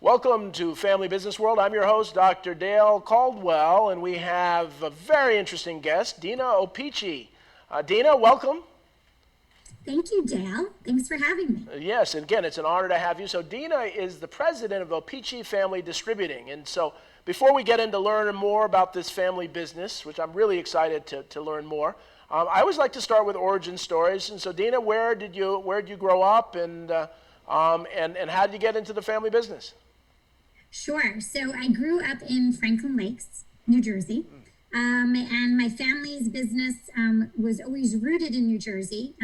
Welcome to Family Business World. I'm your host, Dr. Dale Caldwell, and we have a very interesting guest, Dina Opici. Dina, welcome. Thank you, Dale. Thanks for having me. Yes, and again, it's an honor to have you. So Dina is the president of Opici Family Distributing. And so before we get into learning more about this family business, which I'm really excited to learn more, I always like to start with origin stories. And so Dina, where did you grow up, and how did you get into the family business? Sure. So I grew up in Franklin Lakes, New Jersey. And my family's business was always rooted in New Jersey.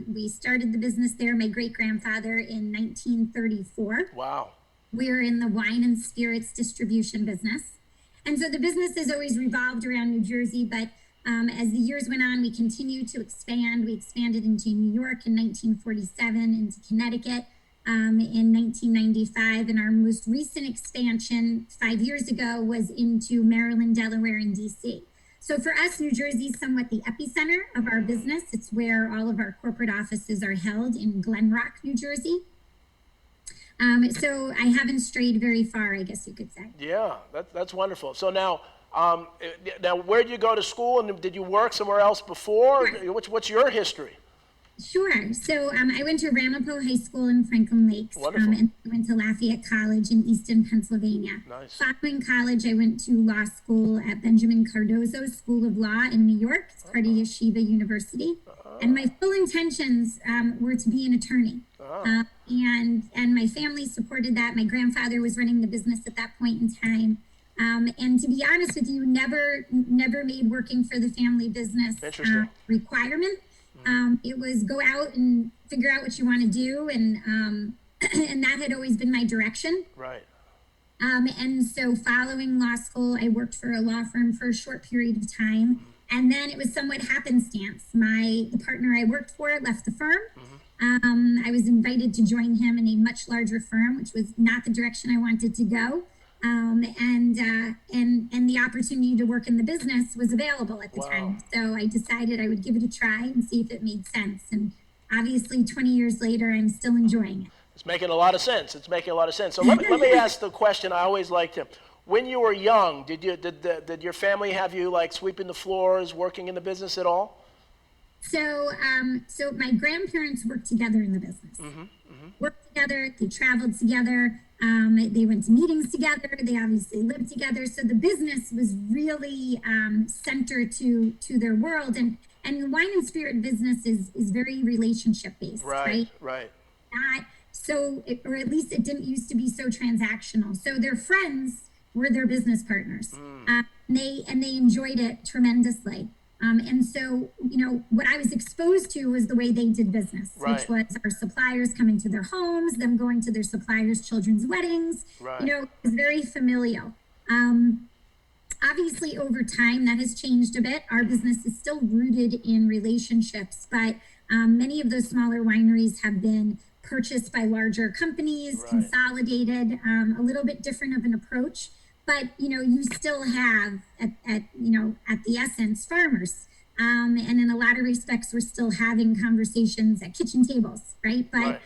We started the business there, my great-grandfather, in 1934. Wow. We're in the wine and spirits distribution business. And so the business has always revolved around New Jersey, but as the years went on, we continued to expand. We expanded into New York in 1947, into Connecticut in 1995, and our most recent expansion 5 years ago was into Maryland, Delaware, and DC. So for us, New Jersey is somewhat the epicenter of our business. It's where all of our corporate offices are held in Glen Rock, New Jersey. So I haven't strayed very far, I guess you could say. Yeah, that's wonderful. So now where did you go to school, and did you work somewhere else before? What's your history? Sure. So I went to Ramapo High School in Franklin Lakes, and I went to Lafayette College in Easton, Pennsylvania. Nice. Following college, I went to law school at Benjamin Cardozo School of Law in New York. It's part of Yeshiva University. And my full intentions were to be an attorney. And my family supported that. My grandfather was running the business at that point in time. And to be honest with you, never made working for the family business requirement. It was go out and figure out what you want to do, and that had always been my direction. Right. And so following law school, I worked for a law firm for a short period of time, and then it was somewhat happenstance. The partner I worked for left the firm. I was invited to join him in a much larger firm, which was not the direction I wanted to go. And the opportunity to work in the business was available at the time. So I decided I would give it a try and see if it made sense. And obviously 20 years later, I'm still enjoying it. It's making a lot of sense. So let me ask the question I always like to. When you were young, did your family have you like sweeping the floors, working in the business at all? So my grandparents worked together in the business. Worked together, they traveled together. They went to meetings together. They obviously lived together. So the business was really centered to their world. And the wine and spirit business is very relationship based, right? Right. Or at least it didn't used to be so transactional. So their friends were their business partners. They enjoyed it tremendously. And so, what I was exposed to was the way they did business, which was our suppliers coming to their homes, them going to their suppliers' children's weddings. It was very familial. Obviously, over time, that has changed a bit. Our business is still rooted in relationships, but many of those smaller wineries have been purchased by larger companies, consolidated, a little bit different of an approach. But, you still have, at the essence, farmers. And in a lot of respects, we're still having conversations at kitchen tables, right? But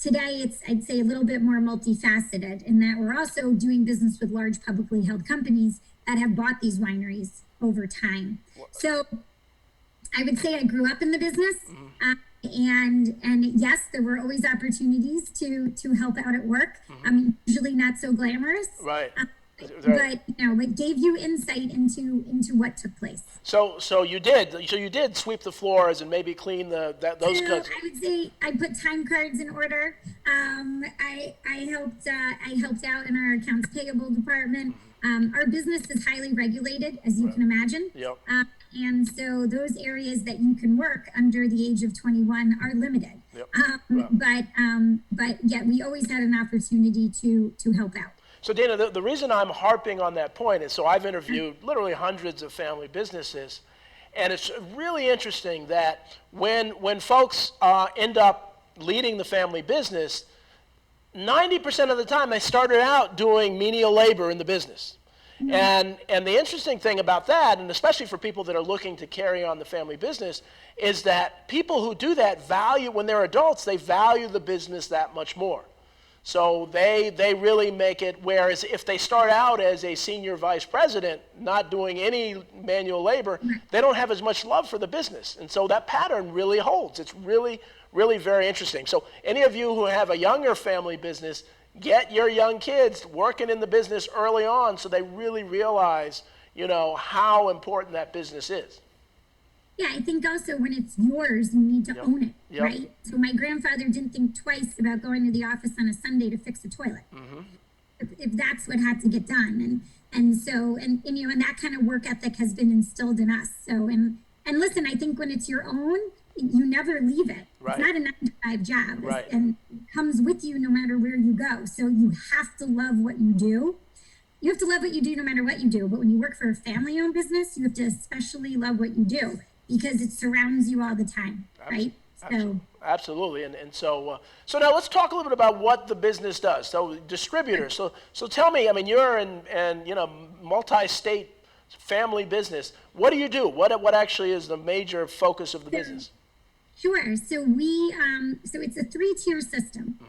today, I'd say, a little bit more multifaceted in that we're also doing business with large publicly held companies that have bought these wineries over time. So I would say I grew up in the business. And yes, there were always opportunities to help out at work. Usually not so glamorous. Right. But it gave you insight into what took place. So you did sweep the floors and maybe clean those. I would say I put time cards in order. I helped out in our accounts payable department. Our business is highly regulated, as you can imagine. And so those areas that you can work under the age of 21 are limited. But yet we always had an opportunity to help out. So Dina, the reason I'm harping on that point is I've interviewed literally hundreds of family businesses, and it's really interesting that when folks end up leading the family business, 90% of the time they started out doing menial labor in the business. And the interesting thing about that, and especially for people that are looking to carry on the family business, is that people who do that value, when they're adults, they value the business that much more. So they really make it, whereas if they start out as a senior vice president, not doing any manual labor, they don't have as much love for the business. And so that pattern really holds. It's really, really very interesting. So any of you who have a younger family business, get your young kids working in the business early on so they really realize, how important that business is. Yeah, I think also when it's yours, you need to own it, right? So my grandfather didn't think twice about going to the office on a Sunday to fix a toilet, if that's what had to get done. And that kind of work ethic has been instilled in us. So, and listen, I think when it's your own, you never leave it. Right. It's not a 9-to-5 job, right. And it comes with you no matter where you go. So you have to love what you do. You have to love what you do no matter what you do. But when you work for a family-owned business, you have to especially love what you do, because it surrounds you all the time, right? Absolutely. And so now let's talk a little bit about what the business does. So distributors. So tell me, you're in multi-state family business. What do you do? What actually is the major focus of the business? Sure. So so it's a 3-tier system.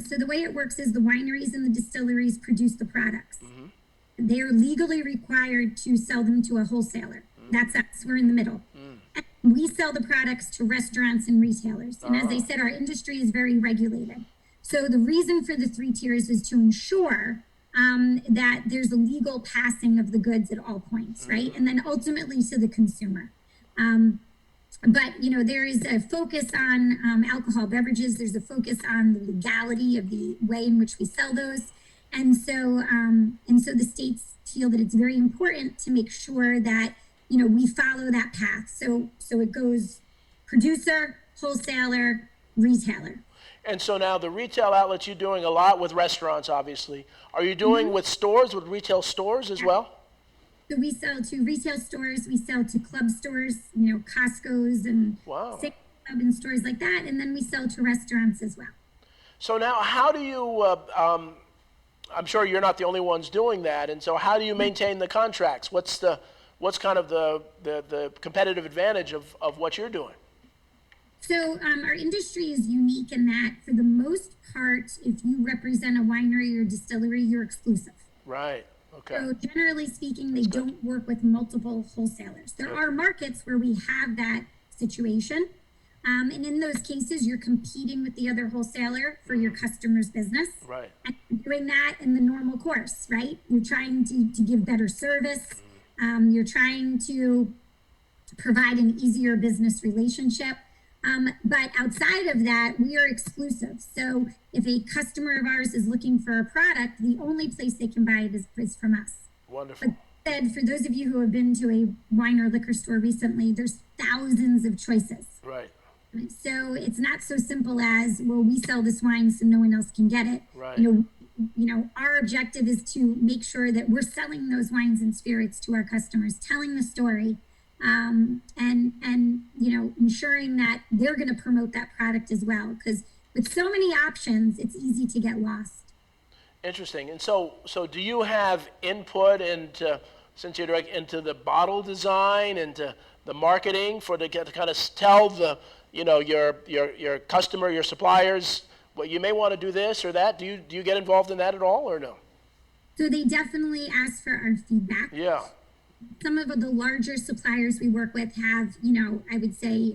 So the way it works is the wineries and the distilleries produce the products. They are legally required to sell them to a wholesaler. That's us. We're in the middle. And we sell the products to restaurants and retailers. And as I said, our industry is very regulated. So the reason for the 3 tiers is to ensure that there's a legal passing of the goods at all points, right? And then ultimately to the consumer. But there is a focus on alcohol beverages. There's a focus on the legality of the way in which we sell those. And so the states feel that it's very important to make sure that we follow that path. So it goes producer, wholesaler, retailer. And so now the retail outlets, you're doing a lot with restaurants, obviously. Are you doing with stores, with retail stores as well? So we sell to retail stores, we sell to club stores, Costco's and Club and stores like that. And then we sell to restaurants as well. So now how do you, I'm sure you're not the only ones doing that. And so how do you maintain the contracts? What's kind of the competitive advantage of what you're doing? So our industry is unique in that, for the most part, if you represent a winery or distillery, you're exclusive. Right. Okay. So generally speaking, they don't work with multiple wholesalers. There are markets where we have that situation. And in those cases, you're competing with the other wholesaler for your customer's business. Right. And you're doing that in the normal course, right? You're trying to give better service. You're trying to provide an easier business relationship. But outside of that, we are exclusive. So if a customer of ours is looking for a product, the only place they can buy it is from us. Wonderful. But said, for those of you who have been to a wine or liquor store recently, there's thousands of choices. Right. So it's not so simple as, well, we sell this wine so no one else can get it. Right. Our objective is to make sure that we're selling those wines and spirits to our customers, telling the story, and ensuring that they're going to promote that product as well. Because with so many options, it's easy to get lost. Interesting. And so do you have input into, since you're direct, into the bottle design, into the marketing to kind of tell the your customer, your suppliers, well, you may want to do this or that? Do you get involved in that at all, or no? So they definitely ask for our feedback. Yeah. Some of the larger suppliers we work with have, I would say,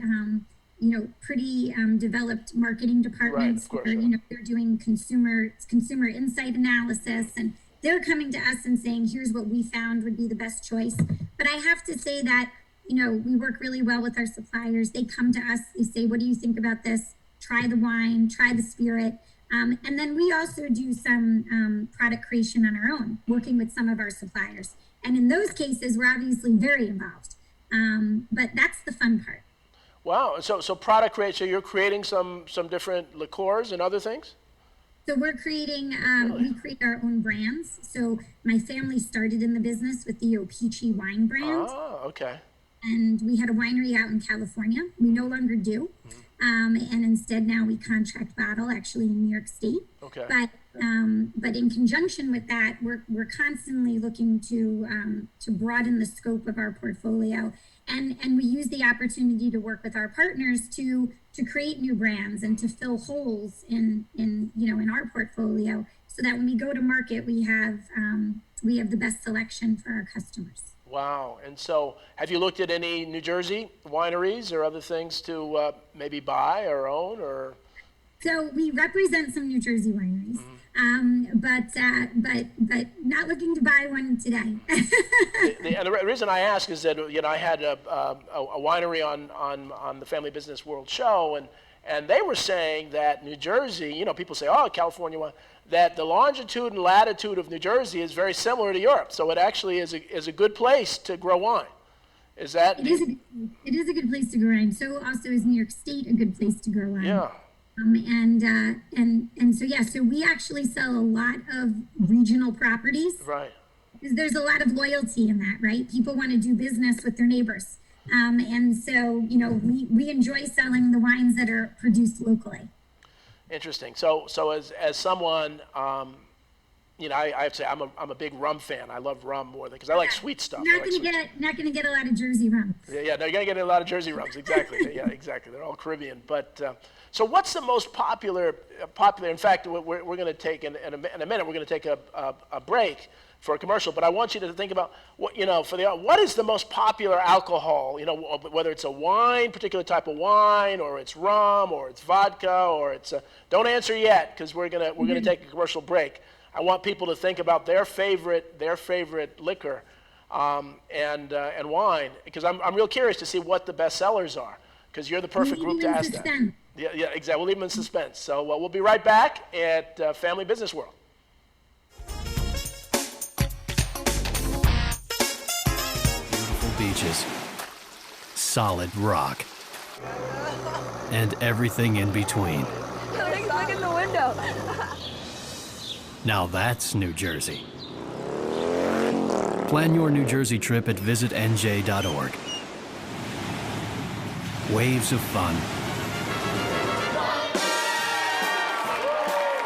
pretty developed marketing departments. Right, of course, where, they're doing consumer insight analysis, and they're coming to us and saying, here's what we found would be the best choice. But I have to say that, we work really well with our suppliers. They come to us, they say, what do you think about this? Try the wine, try the spirit. And then we also do some product creation on our own, working with some of our suppliers. And in those cases, we're obviously very involved. But that's the fun part. Wow. So product creation, so you're creating some different liqueurs and other things? So we're creating, we create our own brands. So my family started in the business with the Opici wine brand. Oh, okay. And we had a winery out in California. We no longer do. And instead now we contract bottle, actually in New York State. Okay. But But in conjunction with that, we're constantly looking to broaden the scope of our portfolio, and we use the opportunity to work with our partners to create new brands and to fill holes in our portfolio, so that when we go to market, we have the best selection for our customers. Wow. And so have you looked at any New Jersey wineries or other things to maybe buy or own? Or So we represent some New Jersey wineries, but not looking to buy one today. and the reason I ask is that I had a winery on the Family Business World Show, and they were saying that New Jersey, people say, oh, California wine, that the longitude and latitude of New Jersey is very similar to Europe. So it actually is a good place to grow wine. Is that? It is a good place to grow wine. So also is New York State a good place to grow wine. Yeah. So we actually sell a lot of regional properties. Right. Because there's a lot of loyalty in that, right? People want to do business with their neighbors. And so, we enjoy selling the wines that are produced locally. Interesting. So as someone, I have to say I'm a big rum fan. I love rum more than because I like sweet stuff. Not going to get a lot of Jersey rum. Yeah, no, you're going to get a lot of Jersey rums. Exactly. Yeah, exactly. They're all Caribbean. But so what's the most popular? In fact, we're going to take in a minute. We're going to take a break for a commercial. But I want you to think about what what is the most popular alcohol? Whether it's a wine, particular type of wine, or it's rum, or it's vodka, or it's don't answer yet because we're gonna take a commercial break. I want people to think about their favorite liquor and wine, because I'm real curious to see what the best sellers are, because you're the perfect group to ask that. Yeah, exactly. We'll leave them in suspense. So we'll be right back at Family Business World. Beautiful beaches, solid rock, and everything in between. Look in the window. Now that's New Jersey. Plan your New Jersey trip at visitnj.org. Waves of fun.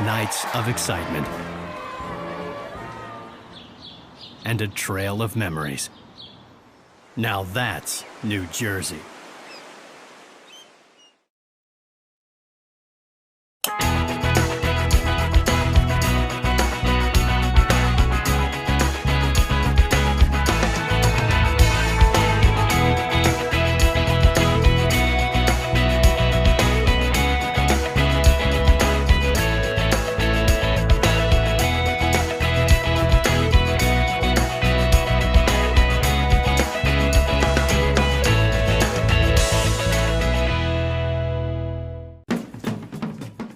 Nights of excitement. And a trail of memories. Now that's New Jersey.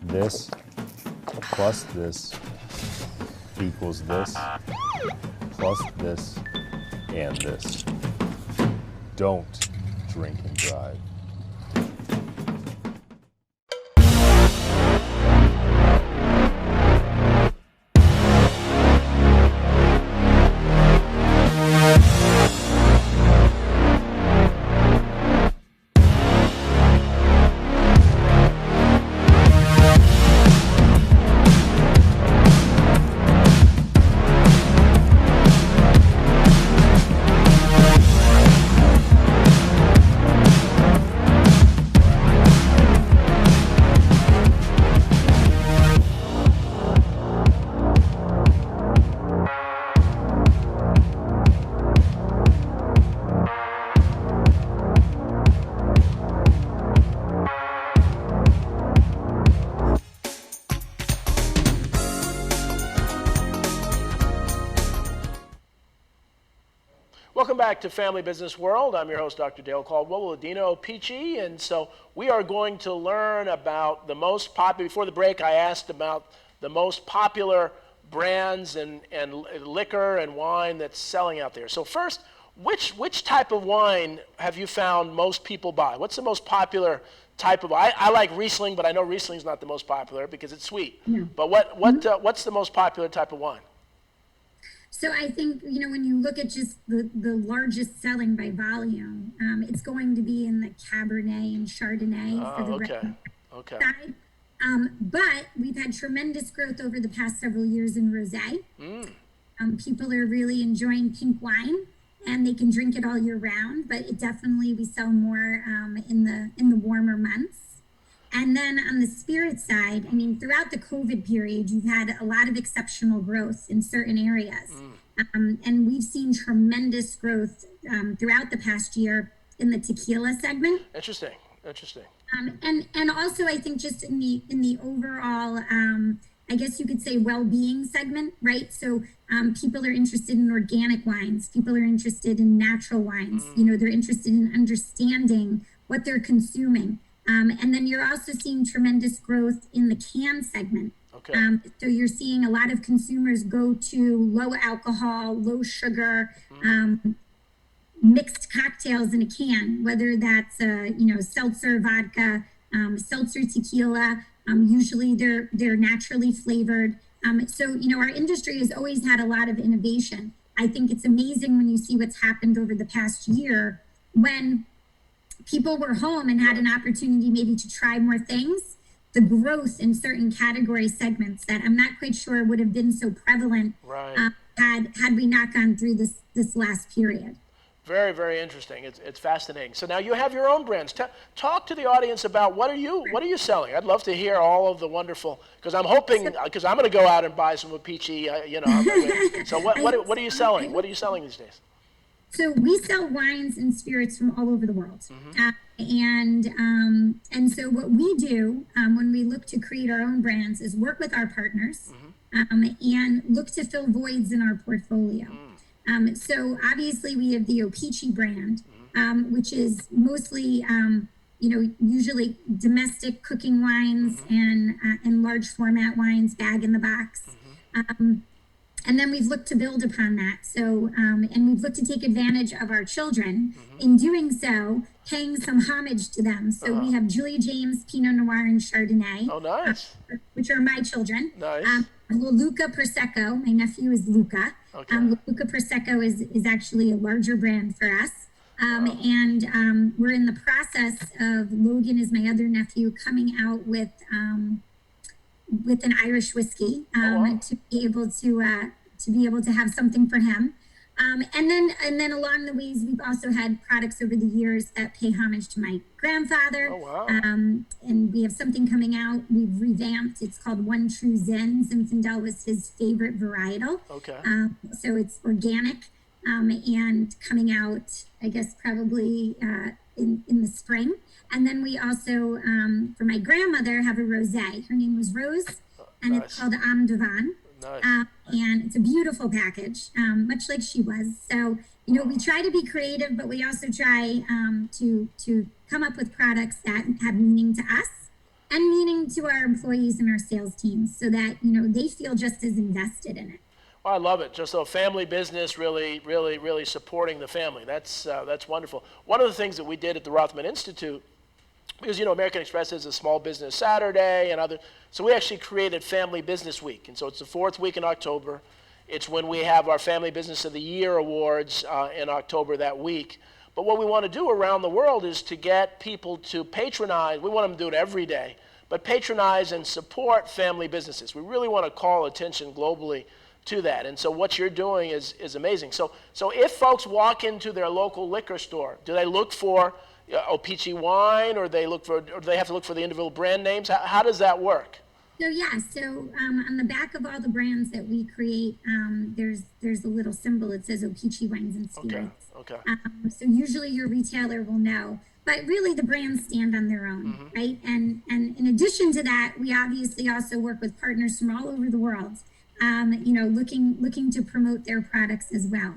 This plus this equals this plus this and this. Don't drink and drive. Welcome back to Family Business World. I'm your host, Dr. Dale Caldwell with Dina Opici, and so we are going to learn about the most popular. Before the break, I asked about the most popular brands and liquor and wine that's selling out there. So first, which type of wine have you found most people buy? What's the most popular type of? I like Riesling, but I know Riesling's not the most popular because it's sweet. Yeah. But what's the most popular type of wine? So I think, when you look at just the largest selling by volume, it's going to be in the Cabernet and Chardonnay for the red side. But we've had tremendous growth over the past several years in rosé. People are really enjoying pink wine, and they can drink it all year round. But it definitely, we sell more in the warmer months. And then on the spirit side, I mean, throughout the COVID period, you've had a lot of exceptional growth in certain areas. And we've seen tremendous growth throughout the past year in the tequila segment. Interesting. And also, I think just in the overall, I guess you could say well-being segment, right? So people are interested in organic wines. People are interested in natural wines. You know, they're interested in understanding what they're consuming. And then you're also seeing tremendous growth in the can segment. Okay. So you're seeing a lot of consumers go to low alcohol, low sugar, mixed cocktails in a can, whether that's seltzer vodka, seltzer tequila. Usually they're naturally flavored. So our industry has always had a lot of innovation. I think it's amazing when you see what's happened over the past year when people were home and had an opportunity maybe to try more things. The growth in certain category segments that I'm not quite sure would have been so prevalent had we not gone through this last period. Very, very interesting. It's fascinating. So now you have your own brands. Talk to the audience about what are you selling? I'd love to hear all of the wonderful, because I'm hoping, because I'm going to go out and buy some Opici, So what are you selling? What are you selling these days? So we sell wines and spirits from all over the world. And so what we do when we look to create our own brands is work with our partners and look to fill voids in our portfolio. So obviously we have the Opici brand, which is mostly, usually domestic cooking wines and large format wines, bag in the box. And then we've looked to build upon that. So, and we've looked to take advantage of our children. In doing so, paying some homage to them. So we have Julia James, Pinot Noir, and Chardonnay. Oh, nice. Which are my children. Nice. Luca Prosecco, my nephew is Luca. Okay. Luca Prosecco is actually a larger brand for us. And we're in the process of, Logan is my other nephew, coming out with an Irish whiskey to be able to have something for him. And then along the ways, we've also had products over the years that pay homage to my grandfather. Oh, wow. And we have something coming out. We've revamped. It's called One True Zen. Zinfandel was his favorite varietal. Okay. So it's organic and coming out, I guess, probably in the spring. And then we also, for my grandmother, have a rosé. Her name was Rose, and Nice. It's called Am Devon. Nice. And it's a beautiful package, much like she was. So, we try to be creative, but we also try to come up with products that have meaning to us and meaning to our employees and our sales teams so that, they feel just as invested in it. Well, I love it. Just a family business, really, really, really supporting the family. That's wonderful. One of the things that we did at the Rothman Institute, because American Express is a small business Saturday and other, so we actually created Family Business Week, and so it's the fourth week in October. It's when we have our Family Business of the Year awards in October that week. But what we want to do around the world is to get people to patronize. We want them to do it every day, but patronize and support family businesses. We really want to call attention globally to that, and so what you're doing is amazing. So if folks walk into their local liquor store, do they look for Opici wine, or do they have to look for the individual brand names? How does that work? So on the back of all the brands that we create, there's a little symbol. It says Opici Wines and Spirits. Okay. So usually your retailer will know, but really the brands stand on their own, right? And in addition to that, we obviously also work with partners from all over the world, looking to promote their products as well.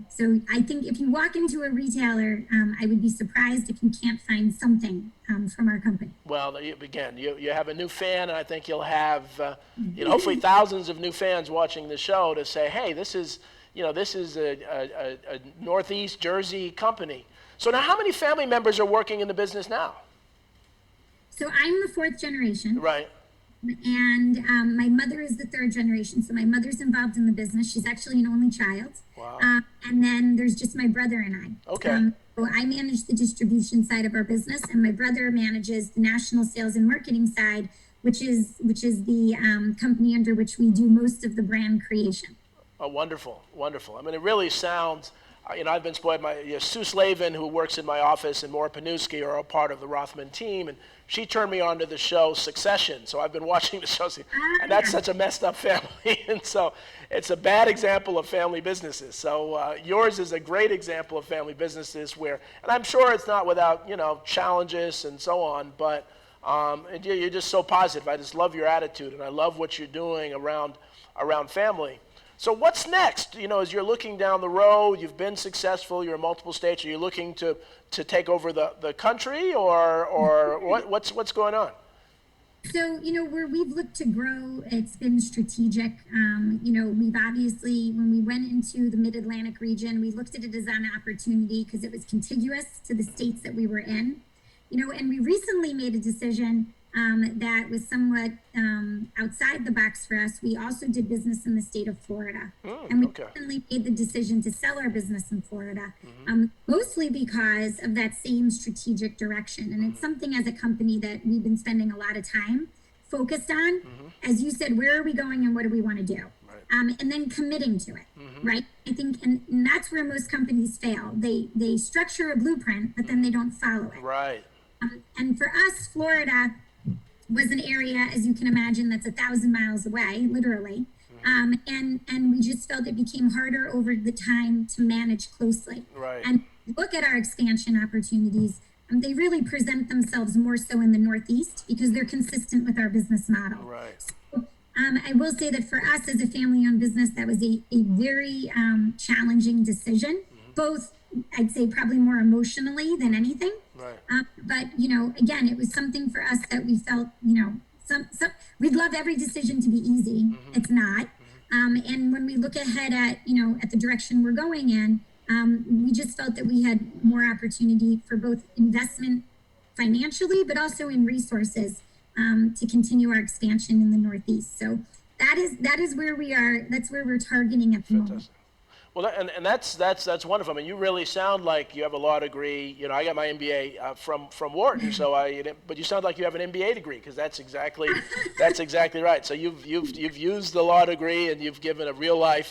So I think if you walk into a retailer, I would be surprised if you can't find something from our company. Well, again, you have a new fan, and I think you'll have, hopefully thousands of new fans watching the show to say, hey, this is a Northeast Jersey company. So now how many family members are working in the business now? So I'm the fourth generation. Right. And my mother is the third generation. So my mother's involved in the business. She's actually an only child. Wow. And then there's just my brother and I. Okay. So I manage the distribution side of our business, and my brother manages the national sales and marketing side, which is the company under which we do most of the brand creation. Oh, wonderful, wonderful. I mean, it really sounds, I've been spoiled. Sue Slavin, who works in my office, and Maura Panuski are all part of the Rothman team, and she turned me on to the show Succession. So I've been watching the show, and that's such a messed up family, and so it's a bad example of family businesses. So yours is a great example of family businesses where, and I'm sure it's not without challenges and so on, but and you're just so positive. I just love your attitude, and I love what you're doing around family. So what's next? As you're looking down the road, you've been successful, you're in multiple states. Are you looking to take over the country, or what's going on? So, where we've looked to grow, it's been strategic. We've obviously, when we went into the Mid-Atlantic region, we looked at it as an opportunity because it was contiguous to the states that we were in. And we recently made a decision that was somewhat outside the box for us. We also did business in the state of Florida. And we recently made the decision to sell our business in Florida, mostly because of that same strategic direction. And it's something as a company that we've been spending a lot of time focused on. As you said, where are we going and what do we want to do? Right. And then committing to it, right? I think, and that's where most companies fail. They structure a blueprint, but then they don't follow it. Right. And for us, Florida was an area, as you can imagine, that's 1,000 miles away, literally. And we just felt it became harder over the time to manage closely. Right. And look at our expansion opportunities. They really present themselves more so in the Northeast because they're consistent with our business model. Right. So, I will say that for us as a family-owned business, that was a very challenging decision, both, I'd say, probably more emotionally than anything. Right. But, again, it was something for us that we felt, we'd love every decision to be easy. It's not. And when we look ahead at, at the direction we're going in, we just felt that we had more opportunity for both investment financially, but also in resources to continue our expansion in the Northeast. So that is where we are. That's where we're targeting at the moment. Well, and that's wonderful. I mean, you really sound like you have a law degree. I got my MBA from Wharton, but you sound like you have an MBA degree because that's exactly right. So you've used the law degree and you've given a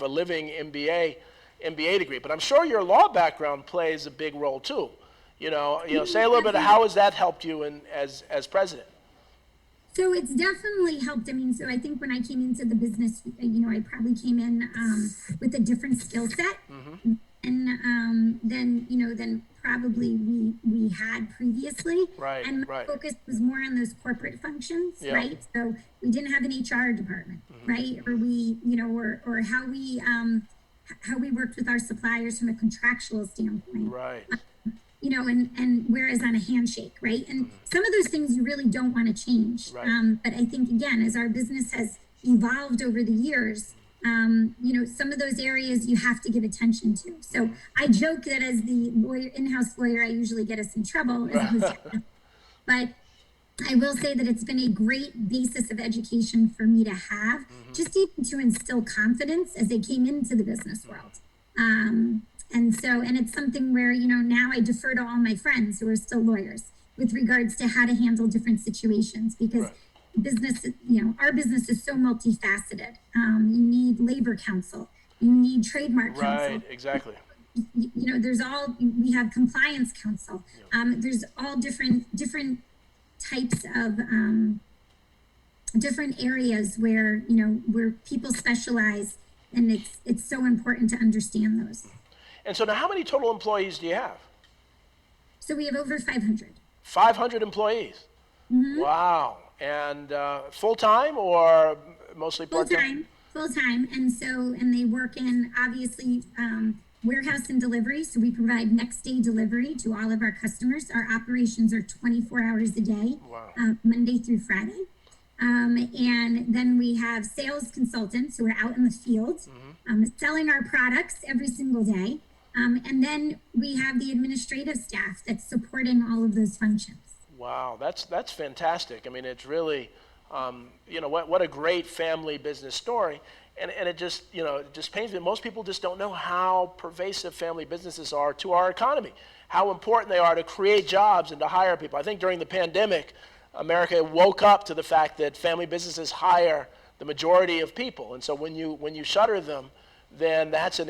living MBA degree. But I'm sure your law background plays a big role too. Say a little bit of how has that helped you as president? So it's definitely helped. I mean, so I think when I came into the business, I probably came in with a different skill set, and than probably we had previously. Right. And my focus was more on those corporate functions, right? So we didn't have an HR department, right? Or we, or how we worked with our suppliers from a contractual standpoint, right? And whereas on a handshake, right? And some of those things you really don't want to change. Right. But I think, again, as our business has evolved over the years, some of those areas you have to give attention to. So I joke that as the in-house lawyer, I usually get us in trouble. But I will say that it's been a great basis of education for me to have, just even to instill confidence as they came into the business world. And it's something where, now I defer to all my friends who are still lawyers with regards to how to handle different situations because business, our business is so multifaceted. You need labor counsel, you need trademark counsel. Right, exactly. We have compliance counsel. There's all different types of, different areas where, where people specialize, and it's so important to understand those. And so now how many total employees do you have? So we have over 500. 500 employees? Wow. And full-time or mostly part-time? Full-time. And they work in, obviously, warehouse and delivery. So we provide next-day delivery to all of our customers. Our operations are 24 hours a day, Monday through Friday. And then we have sales consultants who are out in the field selling our products every single day. And then we have the administrative staff that's supporting all of those functions. Wow, that's fantastic. I mean, it's really, what a great family business story. and it just, it just pains me. Most people just don't know how pervasive family businesses are to our economy, how important they are to create jobs and to hire people. I think during the pandemic, America woke up to the fact that family businesses hire the majority of people. And so when you shutter them, then that's a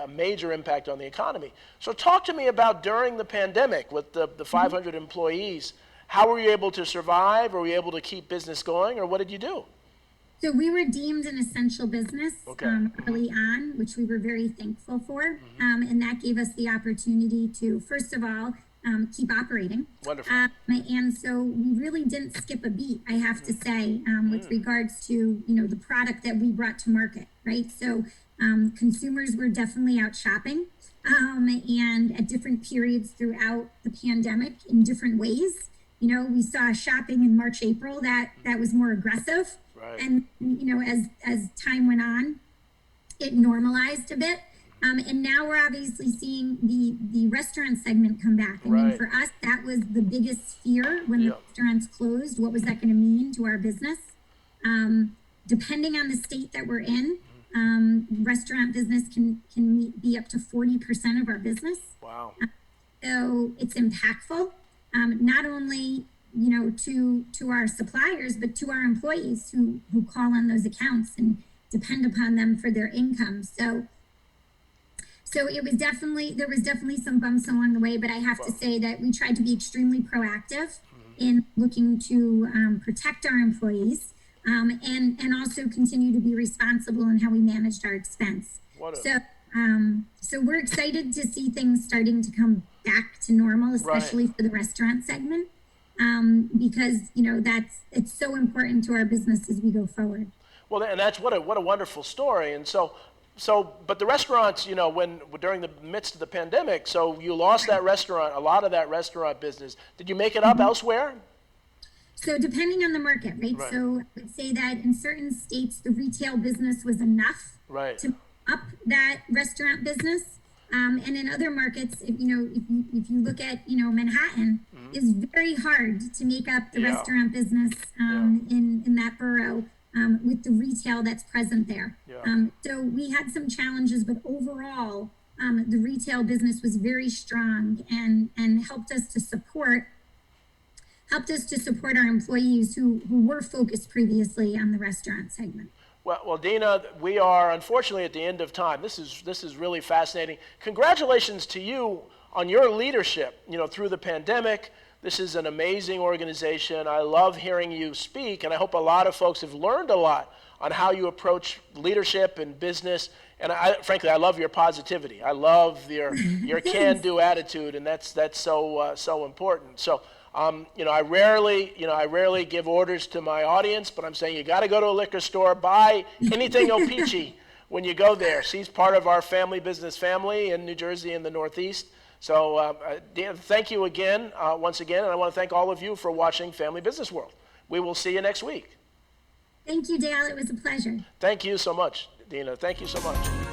major impact on the economy. So talk to me about during the pandemic with the 500 employees, how were you able to survive? Were you able to keep business going, or what did you do? So we were deemed an essential business early on, which we were very thankful for. And that gave us the opportunity to, first of all, keep operating. Wonderful. And so we really didn't skip a beat, I have to say, with regards to, the product that we brought to market, right? So consumers were definitely out shopping and at different periods throughout the pandemic in different ways. We saw shopping in March, April that was more aggressive. Right. And, as time went on, it normalized a bit. And now we're obviously seeing the restaurant segment come back. I mean, for us, that was the biggest fear when the restaurants closed. What was that going to mean to our business? Depending on the state that we're in, restaurant business can be up to 40% of our business. Wow. So it's impactful, not only to our suppliers, but to our employees who call on those accounts and depend upon them for their income. So there was definitely some bumps along the way, but I have to say that we tried to be extremely proactive in looking to protect our employees and also continue to be responsible in how we managed our expense. So we're excited to see things starting to come back to normal, especially for the restaurant segment, because it's so important to our business as we go forward. Well, and that's what a wonderful story. And but the restaurants, when during the midst of the pandemic, so you lost that restaurant, a lot of that restaurant business. Did you make it up elsewhere? So depending on the market, right? So I would say that in certain states, the retail business was enough to up that restaurant business. And in other markets, if you look at, Manhattan, is very hard to make up the restaurant business in that borough. With the retail that's present there. So we had some challenges, but overall, the retail business was very strong and helped us to support our employees who were focused previously on the restaurant segment. Well, Dina, we are unfortunately at the end of time. This is really fascinating. Congratulations to you on your leadership, through the pandemic. This is an amazing organization. I love hearing you speak, and I hope a lot of folks have learned a lot on how you approach leadership and business. And frankly, I love your positivity. I love your can-do attitude, and that's so important. So, I rarely give orders to my audience, but I'm saying you got to go to a liquor store, buy anything Opici when you go there. She's part of our family business family in New Jersey and the Northeast. So Dan, thank you again, once again, and I want to thank all of you for watching Family Business World. We will see you next week. Thank you, Dale. It was a pleasure. Thank you so much, Dina. Thank you so much.